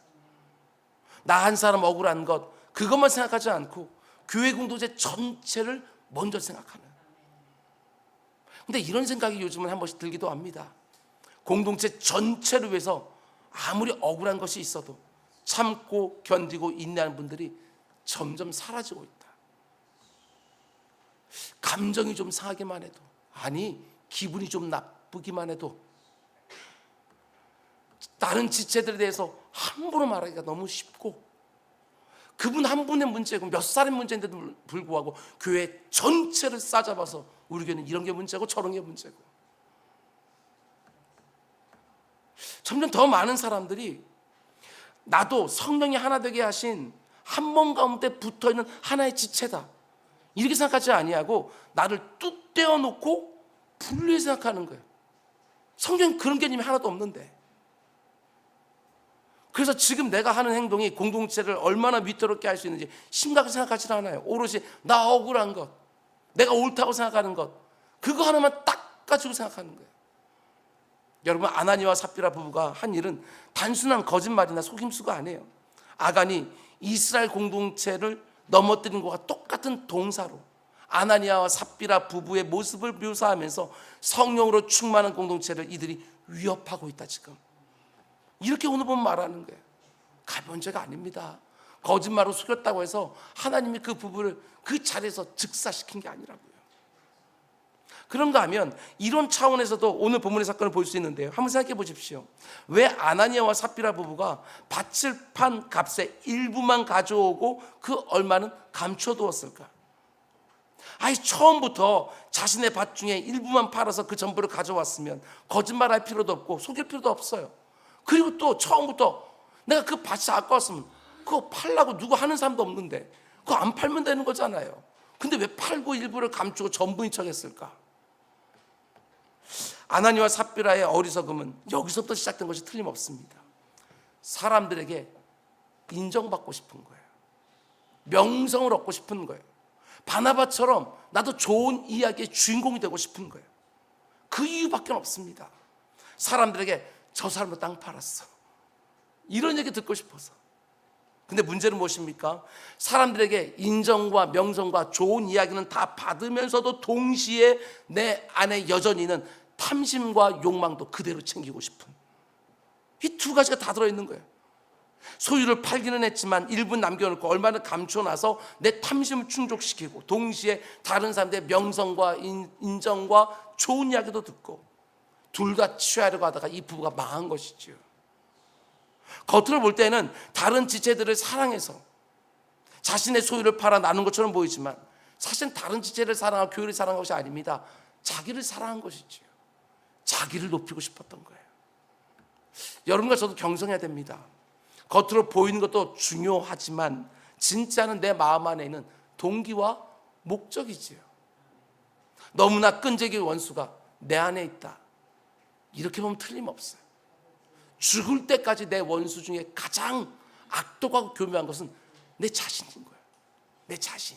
Speaker 1: 나 한 사람 억울한 것, 그것만 생각하지 않고 교회 공동체 전체를 먼저 생각하는. 근데 이런 생각이 요즘은 한 번씩 들기도 합니다. 공동체 전체를 위해서 아무리 억울한 것이 있어도 참고 견디고 인내하는 분들이 점점 사라지고 있다. 감정이 좀 상하기만 해도, 아니 기분이 좀 나쁘기만 해도 다른 지체들에 대해서 함부로 말하기가 너무 쉽고, 그분 한 분의 문제고 몇 살의 문제인데도 불구하고 교회 전체를 싸잡아서 우리 교회는 이런 게 문제고 저런 게 문제고, 점점 더 많은 사람들이 나도 성령이 하나 되게 하신 한 몸 가운데 붙어있는 하나의 지체다 이렇게 생각하지 아니하고 나를 뚝 떼어놓고 분리해 생각하는 거예요. 성경에 그런 개념이 하나도 없는데. 그래서 지금 내가 하는 행동이 공동체를 얼마나 위태롭게 할 수 있는지 심각하게 생각하지 않아요. 오롯이 나 억울한 것, 내가 옳다고 생각하는 것, 그거 하나만 딱 가지고 생각하는 거예요. 여러분, 아나니와 삽비라 부부가 한 일은 단순한 거짓말이나 속임수가 아니에요. 아간이 이스라엘 공동체를 넘어뜨린 것과 똑같은 동사로 아나니아와 삽비라 부부의 모습을 묘사하면서 성령으로 충만한 공동체를 이들이 위협하고 있다. 지금 이렇게 오늘 보면 말하는 거예요. 가벼운 죄가 아닙니다. 거짓말로 속였다고 해서 하나님이 그 부부를 그 자리에서 즉사시킨 게 아니라고요. 그런가 하면 이런 차원에서도 오늘 본문의 사건을 볼 수 있는데요. 한번 생각해 보십시오. 왜 아나니아와 삽비라 부부가 밭을 판 값의 일부만 가져오고 그 얼마는 감춰두었을까? 아니, 처음부터 자신의 밭 중에 일부만 팔아서 그 전부를 가져왔으면 거짓말할 필요도 없고 속일 필요도 없어요. 그리고 또 처음부터 내가 그 밭이 아까웠으면 그거 팔라고 누구 하는 사람도 없는데 그거 안 팔면 되는 거잖아요. 근데 왜 팔고 일부를 감추고 전부인 척 했을까? 아나니와 삽비라의 어리석음은 여기서부터 시작된 것이 틀림없습니다. 사람들에게 인정받고 싶은 거예요. 명성을 얻고 싶은 거예요. 바나바처럼 나도 좋은 이야기의 주인공이 되고 싶은 거예요. 그 이유밖에 없습니다. 사람들에게 저 사람도 땅 팔았어, 이런 얘기 듣고 싶어서. 근데 문제는 무엇입니까? 사람들에게 인정과 명성과 좋은 이야기는 다 받으면서도 동시에 내 안에 여전히 있는 탐심과 욕망도 그대로 챙기고 싶은, 이 두 가지가 다 들어있는 거예요. 소유를 팔기는 했지만 일부 남겨놓고 얼마나 감춰놔서 내 탐심을 충족시키고 동시에 다른 사람들의 명성과 인정과 좋은 이야기도 듣고, 둘 다 취하려고 하다가 이 부부가 망한 것이지요. 겉으로 볼 때는 다른 지체들을 사랑해서 자신의 소유를 팔아 나눈 것처럼 보이지만 사실은 다른 지체를 사랑하고 교회를 사랑한 것이 아닙니다. 자기를 사랑한 것이지요. 자기를 높이고 싶었던 거예요. 여러분과 저도 경성해야 됩니다. 겉으로 보이는 것도 중요하지만 진짜는 내 마음 안에 있는 동기와 목적이지요. 너무나 끈질긴 원수가 내 안에 있다, 이렇게 보면 틀림없어요. 죽을 때까지 내 원수 중에 가장 악독하고 교묘한 것은 내 자신인 거예요. 내 자신.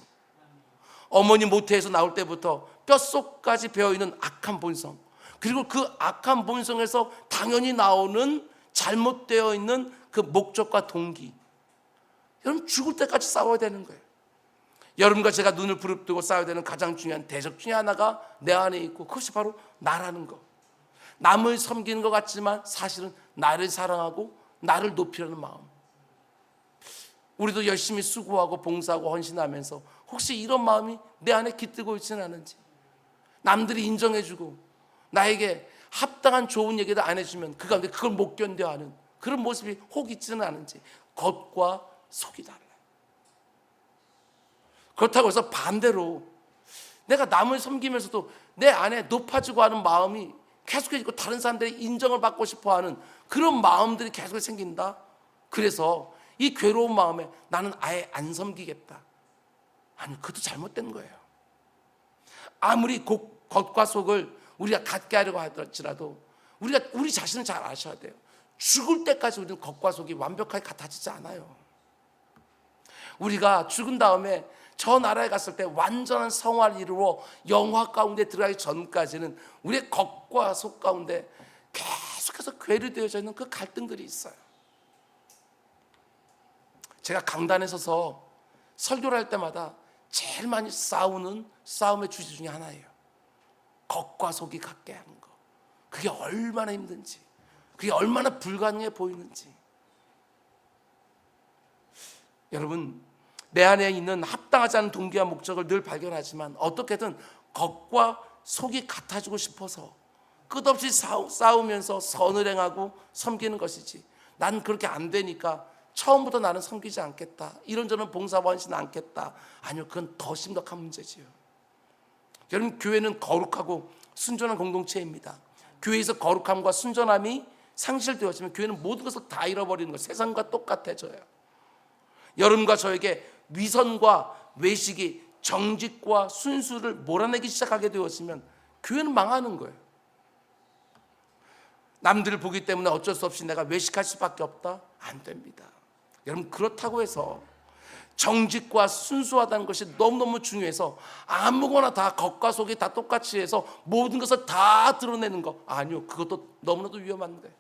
Speaker 1: 어머니 모태에서 나올 때부터 뼛속까지 배어있는 악한 본성, 그리고 그 악한 본성에서 당연히 나오는 잘못되어 있는 그 목적과 동기, 여러분 죽을 때까지 싸워야 되는 거예요. 여러분과 제가 눈을 부릅뜨고 싸워야 되는 가장 중요한 대적 중에 하나가 내 안에 있고, 그것이 바로 나라는 것. 남을 섬기는 것 같지만 사실은 나를 사랑하고 나를 높이려는 마음. 우리도 열심히 수고하고 봉사하고 헌신하면서 혹시 이런 마음이 내 안에 깃들고 있지는 않은지, 남들이 인정해주고 나에게 합당한 좋은 얘기도 안 해주면 그 가운데 그걸 못 견뎌하는 그런 모습이 혹 있지는 않은지, 겉과 속이 달라요. 그렇다고 해서 반대로 내가 남을 섬기면서도 내 안에 높아지고 하는 마음이 계속해서 있고 다른 사람들의 인정을 받고 싶어하는 그런 마음들이 계속 생긴다. 그래서 이 괴로운 마음에 나는 아예 안 섬기겠다. 아니, 그것도 잘못된 거예요. 아무리 겉과 속을 우리가 같게 하려고 할지라도 우리가 우리 자신을 잘 아셔야 돼요. 죽을 때까지 우리는 겉과 속이 완벽하게 같아지지 않아요. 우리가 죽은 다음에 저 나라에 갔을 때 완전한 성화를 이루어 영화 가운데 들어가기 전까지는 우리의 겉과 속 가운데 계속해서 괴리되어져 있는 그 갈등들이 있어요. 제가 강단에 서서 설교를 할 때마다 제일 많이 싸우는 싸움의 주제 중에 하나예요. 겉과 속이 같게 하는 거. 그게 얼마나 힘든지, 그게 얼마나 불가능해 보이는지. 여러분, 내 안에 있는 합당하지 않은 동기와 목적을 늘 발견하지만 어떻게든 겉과 속이 같아지고 싶어서 끝없이 싸우면서 선을 행하고 섬기는 것이지, 난 그렇게 안 되니까 처음부터 나는 섬기지 않겠다, 이런저런 봉사와 헌신 않겠다. 아니요, 그건 더 심각한 문제지요. 여러분, 교회는 거룩하고 순전한 공동체입니다. 교회에서 거룩함과 순전함이 상실되어지면 교회는 모든 것을 다 잃어버리는 거예요. 세상과 똑같아져요. 여러분과 저에게 위선과 외식이 정직과 순수를 몰아내기 시작하게 되었으면 교회는 망하는 거예요. 남들을 보기 때문에 어쩔 수 없이 내가 외식할 수밖에 없다? 안 됩니다. 여러분, 그렇다고 해서 정직과 순수하다는 것이 너무너무 중요해서 아무거나 다 겉과 속이 다 똑같이 해서 모든 것을 다 드러내는 거, 아니요, 그것도 너무나도 위험한 거예요.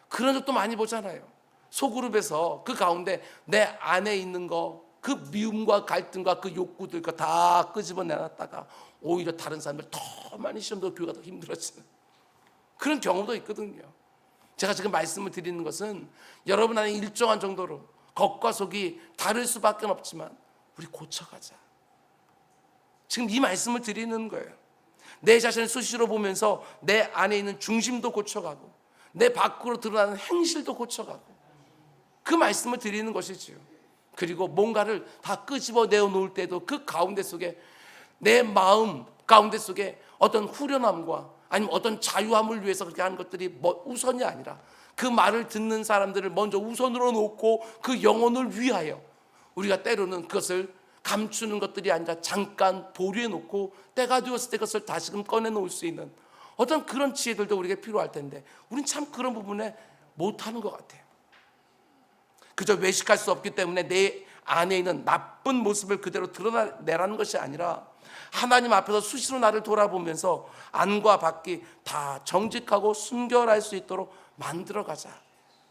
Speaker 1: 그런 적도 많이 보잖아요. 소그룹에서 그 가운데 내 안에 있는 거, 그 미움과 갈등과 그 욕구들 다 끄집어내놨다가 오히려 다른 사람들 더 많이 시험도 교회가 더 힘들어지는 그런 경우도 있거든요. 제가 지금 말씀을 드리는 것은 여러분 안에 일정한 정도로 겉과 속이 다를 수밖에 없지만 우리 고쳐가자, 지금 이 말씀을 드리는 거예요. 내 자신을 수시로 보면서 내 안에 있는 중심도 고쳐가고 내 밖으로 드러나는 행실도 고쳐가고 그 말씀을 드리는 것이지요. 그리고 뭔가를 다 끄집어내어 놓을 때도 그 가운데 속에 내 마음 가운데 속에 어떤 후련함과 아니면 어떤 자유함을 위해서 그렇게 하는 것들이 우선이 아니라 그 말을 듣는 사람들을 먼저 우선으로 놓고 그 영혼을 위하여 우리가 때로는 그것을 감추는 것들이 아니라 잠깐 보류해 놓고 때가 되었을 때 그것을 다시금 꺼내 놓을 수 있는 어떤 그런 지혜들도 우리가 필요할 텐데 우린 참 그런 부분에 못하는 것 같아요. 그저 외식할 수 없기 때문에 내 안에 있는 나쁜 모습을 그대로 드러내라는 것이 아니라 하나님 앞에서 수시로 나를 돌아보면서 안과 밖이 다 정직하고 순결할 수 있도록 만들어가자,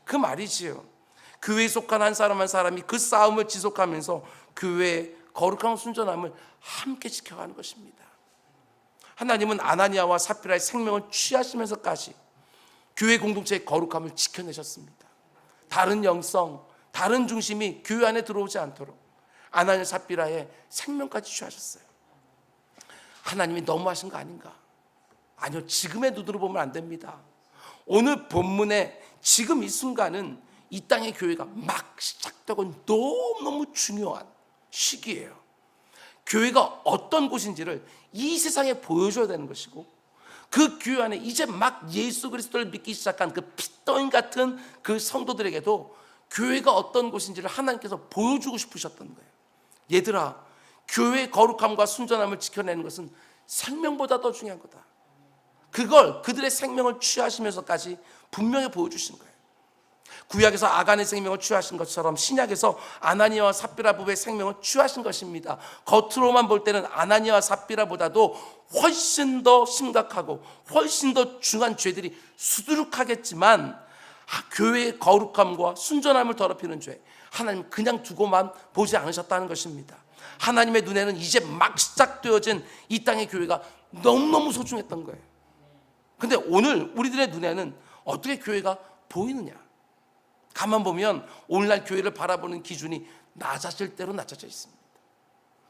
Speaker 1: 그 말이지요. 교회에 속한 한 사람 한 사람이 그 싸움을 지속하면서 교회의 거룩한 순전함을 함께 지켜가는 것입니다. 하나님은 아나니아와 삽비라의 생명을 취하시면서까지 교회 공동체의 거룩함을 지켜내셨습니다. 다른 영성, 다른 중심이 교회 안에 들어오지 않도록 아나니아 삽비라의 생명까지 취하셨어요. 하나님이 너무하신 거 아닌가? 아니요, 지금의 눈으로 보면 안 됩니다. 오늘 본문의 지금 이 순간은 이 땅의 교회가 막 시작되고 너무너무 중요한 시기예요. 교회가 어떤 곳인지를 이 세상에 보여줘야 되는 것이고, 그 교회 안에 이제 막 예수 그리스도를 믿기 시작한 그 핏덩이 같은 그 성도들에게도 교회가 어떤 곳인지를 하나님께서 보여주고 싶으셨던 거예요. 얘들아, 교회의 거룩함과 순전함을 지켜내는 것은 생명보다 더 중요한 거다. 그걸 그들의 생명을 취하시면서까지 분명히 보여주신 거예요. 구약에서 아간의 생명을 취하신 것처럼 신약에서 아나니아와 삽비라 부부의 생명을 취하신 것입니다. 겉으로만 볼 때는 아나니아와 삽비라보다도 훨씬 더 심각하고 훨씬 더 중한 죄들이 수두룩하겠지만, 교회의 거룩함과 순전함을 더럽히는 죄, 하나님 그냥 두고만 보지 않으셨다는 것입니다. 하나님의 눈에는 이제 막 시작되어진 이 땅의 교회가 너무너무 소중했던 거예요. 근데 오늘 우리들의 눈에는 어떻게 교회가 보이느냐? 가만 보면 오늘날 교회를 바라보는 기준이 낮아질 대로 낮아져 있습니다.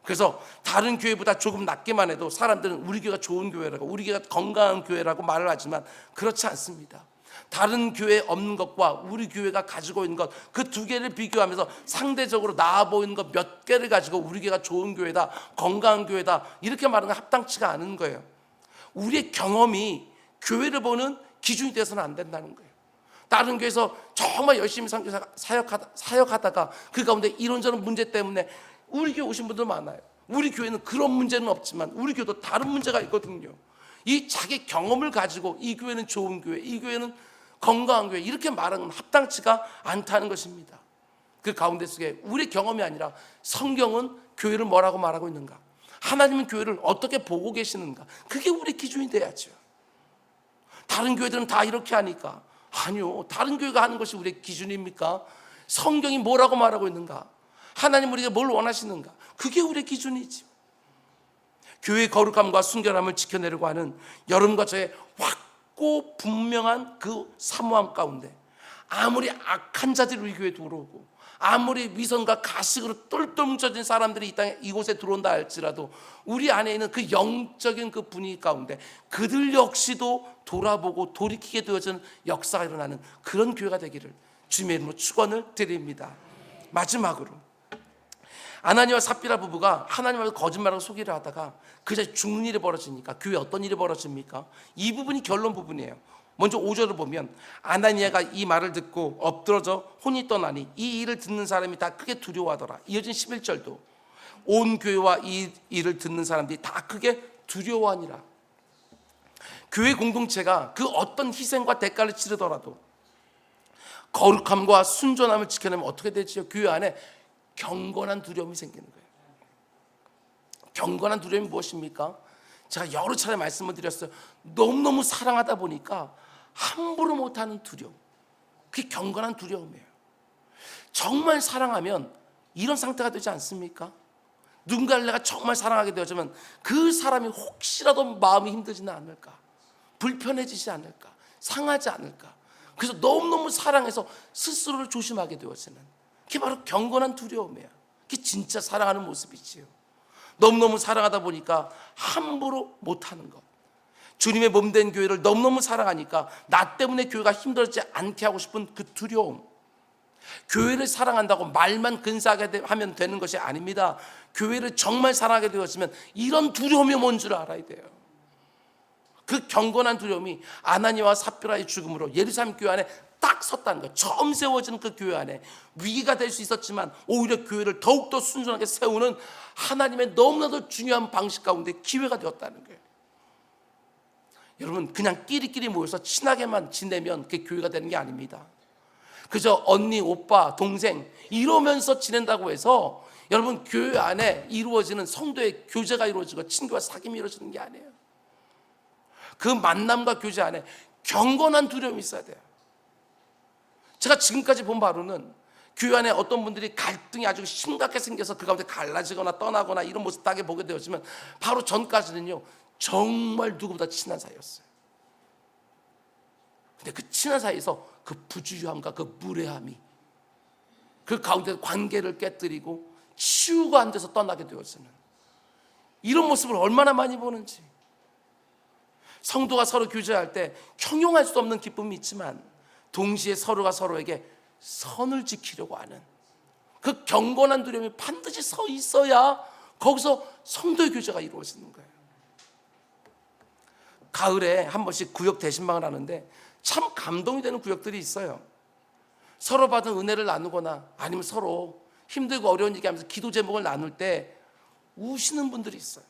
Speaker 1: 그래서 다른 교회보다 조금 낮게만 해도 사람들은 우리 교회가 좋은 교회라고, 우리 교회가 건강한 교회라고 말을 하지만 그렇지 않습니다. 다른 교회에 없는 것과 우리 교회가 가지고 있는 것, 그 두 개를 비교하면서 상대적으로 나아 보이는 것 몇 개를 가지고 우리 교회가 좋은 교회다, 건강한 교회다 이렇게 말하는 건 합당치가 않은 거예요. 우리의 경험이 교회를 보는 기준이 돼서는 안 된다는 거예요. 다른 교회에서 정말 열심히 사역하다가 그 가운데 이런저런 문제 때문에 우리 교회 오신 분들 많아요. 우리 교회는 그런 문제는 없지만 우리 교회도 다른 문제가 있거든요. 이 자기 경험을 가지고 이 교회는 좋은 교회, 이 교회는 건강한 교회 이렇게 말하는 건 합당치가 않다는 것입니다. 그 가운데 속에 우리 경험이 아니라 성경은 교회를 뭐라고 말하고 있는가, 하나님은 교회를 어떻게 보고 계시는가, 그게 우리 기준이 돼야죠. 다른 교회들은 다 이렇게 하니까, 아니요, 다른 교회가 하는 것이 우리의 기준입니까? 성경이 뭐라고 말하고 있는가, 하나님 우리가 뭘 원하시는가, 그게 우리의 기준이죠. 교회의 거룩함과 순결함을 지켜내려고 하는 여러분과 저의 확고 분명한 그 사모함 가운데, 아무리 악한 자들이 우리 교회에 들어오고 아무리 위선과 가식으로 똘똘 뭉쳐진 사람들이 이 땅에 이곳에 들어온다 할지라도 우리 안에 있는 그 영적인 그 분위기 가운데 그들 역시도 돌아보고 돌이키게 되어지는 역사가 일어나는 그런 교회가 되기를 주님의 이름으로 축원을 드립니다. 마지막으로 아나니아와 삽비라 부부가 하나님 앞에서 거짓말하고 속이려 하다가 그 자리에 죽는 일이 벌어지니까 교회에 어떤 일이 벌어집니까? 이 부분이 결론 부분이에요. 먼저 5절을 보면 아나니아가 이 말을 듣고 엎드러져 혼이 떠나니 이 일을 듣는 사람이 다 크게 두려워하더라. 이어진 11절도 온 교회와 이 일을 듣는 사람들이 다 크게 두려워하니라. 교회 공동체가 그 어떤 희생과 대가를 치르더라도 거룩함과 순전함을 지켜내면 어떻게 되지요? 교회 안에 경건한 두려움이 생기는 거예요. 경건한 두려움이 무엇입니까? 제가 여러 차례 말씀을 드렸어요. 너무너무 사랑하다 보니까 함부로 못하는 두려움, 그게 경건한 두려움이에요. 정말 사랑하면 이런 상태가 되지 않습니까? 누군가를 내가 정말 사랑하게 되어지면 그 사람이 혹시라도 마음이 힘들지는 않을까, 불편해지지 않을까, 상하지 않을까, 그래서 너무너무 사랑해서 스스로를 조심하게 되어지는, 그게 바로 경건한 두려움이에요. 그게 진짜 사랑하는 모습이지요. 너무너무 사랑하다 보니까 함부로 못하는 것, 주님의 몸된 교회를 너무너무 사랑하니까 나 때문에 교회가 힘들지 않게 하고 싶은 그 두려움. 교회를 사랑한다고 말만 근사하게 하면 되는 것이 아닙니다. 교회를 정말 사랑하게 되었으면 이런 두려움이 뭔 줄 알아야 돼요. 그 경건한 두려움이 아나니아와 삽비라의 죽음으로 예루살렘 교회 안에 딱 섰다는 거예요. 처음 세워지는 그 교회 안에 위기가 될 수 있었지만 오히려 교회를 더욱더 순전하게 세우는 하나님의 너무나도 중요한 방식 가운데 기회가 되었다는 거예요. 여러분, 그냥 끼리끼리 모여서 친하게만 지내면 그게 교회가 되는 게 아닙니다. 그저 언니, 오빠, 동생 이러면서 지낸다고 해서 여러분, 교회 안에 이루어지는 성도의 교제가 이루어지고 친구와 사귐이 이루어지는 게 아니에요. 그 만남과 교제 안에 경건한 두려움이 있어야 돼요. 제가 지금까지 본 바로는 교회 안에 어떤 분들이 갈등이 아주 심각하게 생겨서 그 가운데 갈라지거나 떠나거나 이런 모습 당해 보게 되었지만, 바로 전까지는요 정말 누구보다 친한 사이였어요. 근데 그 친한 사이에서 그 부주의함과 그 무례함이 그 가운데 관계를 깨뜨리고 치유가 안 돼서 떠나게 되었으면, 이런 모습을 얼마나 많이 보는지. 성도가 서로 교제할 때 형용할 수 없는 기쁨이 있지만 동시에 서로가 서로에게 선을 지키려고 하는 그 경건한 두려움이 반드시 서 있어야 거기서 성도의 교제가 이루어지는 거예요. 가을에 한 번씩 구역 대신방을 하는데 참 감동이 되는 구역들이 있어요. 서로 받은 은혜를 나누거나 아니면 서로 힘들고 어려운 얘기하면서 기도 제목을 나눌 때 우시는 분들이 있어요.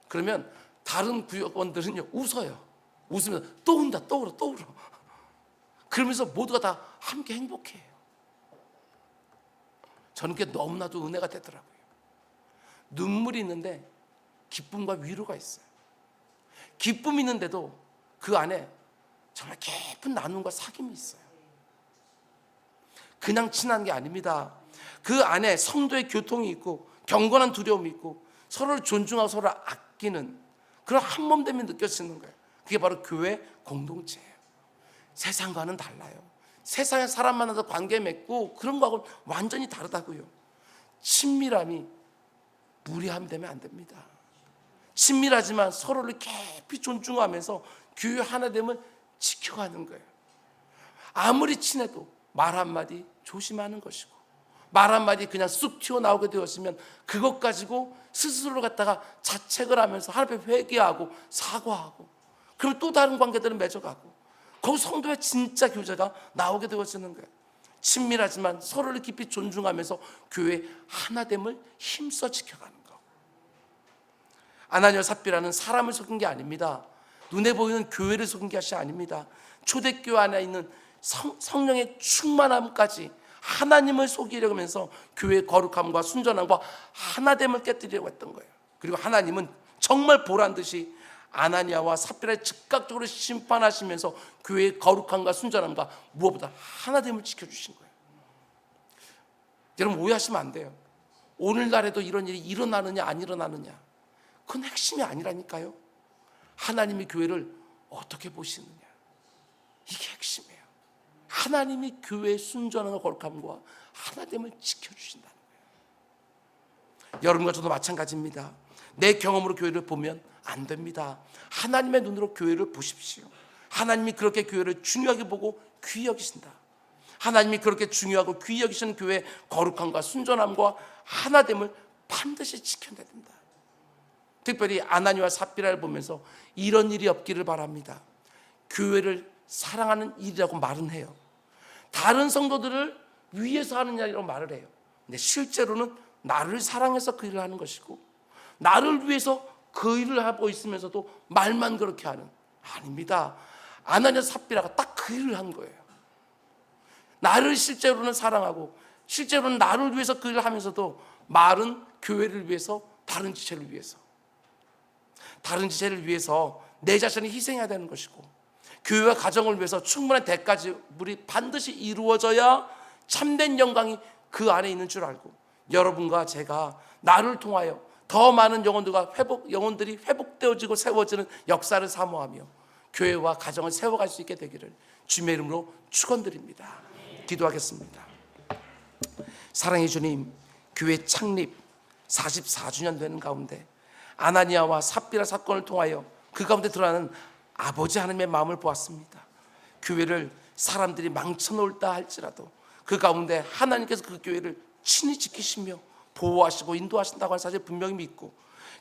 Speaker 1: 그러면 다른 구역원들은요 웃어요. 웃으면서 또 운다, 또 울어, 또 울어. 그러면서 모두가 다 함께 행복해요. 저는 그게 너무나도 은혜가 되더라고요. 눈물이 있는데 기쁨과 위로가 있어요. 기쁨이 있는데도 그 안에 정말 깊은 나눔과 사귐이 있어요. 그냥 친한 게 아닙니다. 그 안에 성도의 교통이 있고 경건한 두려움이 있고 서로를 존중하고 서로를 아끼는 그런 한몸됨이 느껴지는 거예요. 그게 바로 교회 공동체예요. 세상과는 달라요. 세상에 사람 만나서 관계 맺고 그런 거하고는 완전히 다르다고요. 친밀함이 무례함이 되면 안 됩니다. 친밀하지만 서로를 깊이 존중하면서 교회 하나됨을 지켜가는 거예요. 아무리 친해도 말 한마디 조심하는 것이고, 말 한마디 그냥 쑥 튀어나오게 되었으면 그것 가지고 스스로 갖다가 자책을 하면서 하나님 앞에 회개하고 사과하고, 그러면 또 다른 관계들은 맺어가고 거기 성도의 진짜 교제가 나오게 되어지는 거예요. 친밀하지만 서로를 깊이 존중하면서 교회 하나됨을 힘써 지켜가는 거. 아나니아 삽비라는 사람을 속인 게 아닙니다. 눈에 보이는 교회를 속인 것이 아닙니다. 초대교회 안에 있는 성령의 충만함까지 하나님을 속이려고 하면서 교회의 거룩함과 순전함과 하나됨을 깨뜨리려고 했던 거예요. 그리고 하나님은 정말 보란듯이 아나니아와 삽비라를 즉각적으로 심판하시면서 교회의 거룩함과 순전함과 무엇보다 하나됨을 지켜주신 거예요. 여러분, 오해하시면 안 돼요. 오늘날에도 이런 일이 일어나느냐 안 일어나느냐, 그건 핵심이 아니라니까요. 하나님이 교회를 어떻게 보시느냐, 이게 핵심이에요. 하나님이 교회의 순전함과 거룩함과 하나됨을 지켜주신다는 거예요. 여러분과 저도 마찬가지입니다. 내 경험으로 교회를 보면 안 됩니다. 하나님의 눈으로 교회를 보십시오. 하나님이 그렇게 교회를 중요하게 보고 귀히 여기신다. 하나님이 그렇게 중요하고 귀히 여기시는 교회의 거룩함과 순전함과 하나됨을 반드시 지켜내야 된다. 특별히 아나니아와 삽비라를 보면서 이런 일이 없기를 바랍니다. 교회를 사랑하는 일이라고 말은 해요. 다른 성도들을 위해서 하는 일이라고 말을 해요. 근데 실제로는 나를 사랑해서 그 일을 하는 것이고, 나를 위해서 그 일을 하고 있으면서도 말만 그렇게 하는, 아닙니다. 아나니아 삽비라가 딱 그 일을 한 거예요. 나를 실제로는 사랑하고 실제로는 나를 위해서 그 일을 하면서도 말은 교회를 위해서, 다른 지체를 위해서, 다른 지체를 위해서 내 자신을 희생해야 되는 것이고, 교회와 가정을 위해서 충분한 대가지불이 반드시 이루어져야 참된 영광이 그 안에 있는 줄 알고, 여러분과 제가 나를 통하여 더 많은 영혼들이 회복되어지고 세워지는 역사를 사모하며 교회와 가정을 세워갈 수 있게 되기를 주님의 이름으로 축원드립니다. 기도하겠습니다. 사랑의 주님, 교회 창립 44주년 되는 가운데 아나니아와 삽비라 사건을 통하여 그 가운데 드러나는 아버지 하나님의 마음을 보았습니다. 교회를 사람들이 망쳐놓을다 할지라도 그 가운데 하나님께서 그 교회를 친히 지키시며 보호하시고 인도하신다고 하는 사실 분명히 믿고,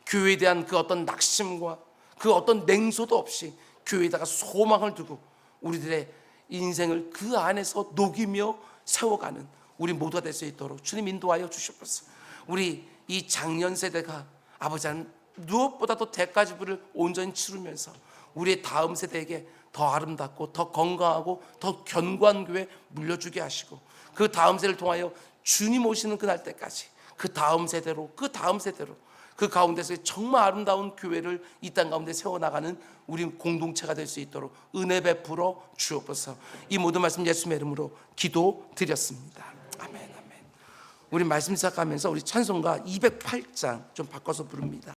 Speaker 1: 교회에 대한 그 어떤 낙심과 그 어떤 냉소도 없이 교회에다가 소망을 두고 우리들의 인생을 그 안에서 녹이며 세워가는 우리 모두가 될 수 있도록 주님 인도하여 주시옵소서. 우리 이 장년 세대가 아버지 하나님 무엇보다도 대가지불을 온전히 치르면서 우리의 다음 세대에게 더 아름답고 더 건강하고 더 견고한 교회 물려주게 하시고, 그 다음 세대를 통하여 주님 오시는 그날 때까지 그 다음 세대로 그 가운데서 정말 아름다운 교회를 이 땅 가운데 세워나가는 우리 공동체가 될 수 있도록 은혜 베풀어 주옵소서. 이 모든 말씀 예수님의 이름으로 기도드렸습니다. 아멘, 아멘. 우리 말씀 시작하면서 우리 찬송가 208장 좀 바꿔서 부릅니다.